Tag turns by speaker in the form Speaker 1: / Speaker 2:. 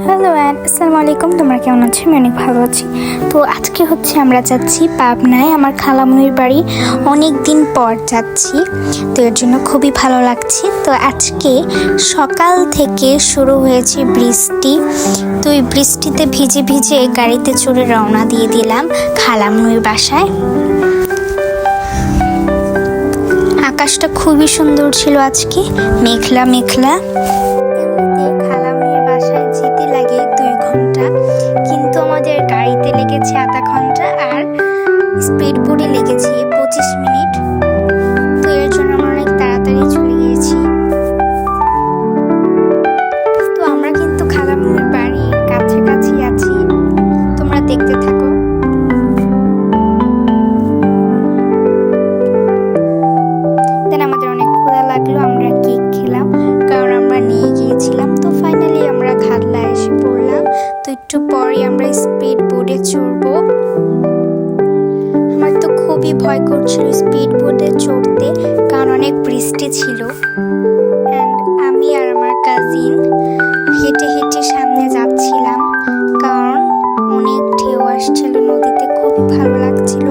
Speaker 1: Hello আসসালামু আলাইকুম। তোমরা কেমন আছো? আমি অনেক ভালো আছি। তো আজকে আমরা যাচ্ছি পাবনায়, আমার খালামুনির বাড়ি। অনেক দিন পর যাচ্ছি, তো এর জন্য খুবই ভালো লাগছে। তো আজকে সকাল থেকে শুরু হয়েছে বৃষ্টি। তো এই বৃষ্টিতে ভিজে ভিজে গাড়িতে চড়ে রওনা দিয়ে দিলাম খালামুনির বাসায়। আকাশটা খুবই সুন্দর ছিল আজকে, মেঘলা মেঘলা। খালামুনির বাসায় যেতে লাগে 2 ঘন্টা, কিন্তু আমাদের গাড়িতে লেগেছে আধা ঘন্টা আর স্পিড বোটে লেগেছে 25 মিনিট। তো এর জন্য আমরা অনেক তাড়াতাড়ি চলে গিয়েছি। তো আমরা কিন্তু খালামুনির বাড়ির কাছাকাছি আছি, তোমরা দেখতে থাকো। আমাদের অনেক ক্ষুধা লাগলো, আমরা কেক খেলাম কারণ আমরা নিয়ে গিয়েছিলাম। তো ফাইনালি আমরা খাদলায় এসে পড়লাম। তো একটু পরে আমরা স্পিড বোটে চড়বো। আমার তো খুবই ভয় করছিল স্পিড বোটে চড়তে, কারণ অনেক বৃষ্টি ছিল। আমি আর আমার কাজিন হেঁটে হেঁটে সামনে যাচ্ছিলাম, কারণ অনেক ঢেউ আসছিল নদীতে, খুবই ভালো লাগছিল।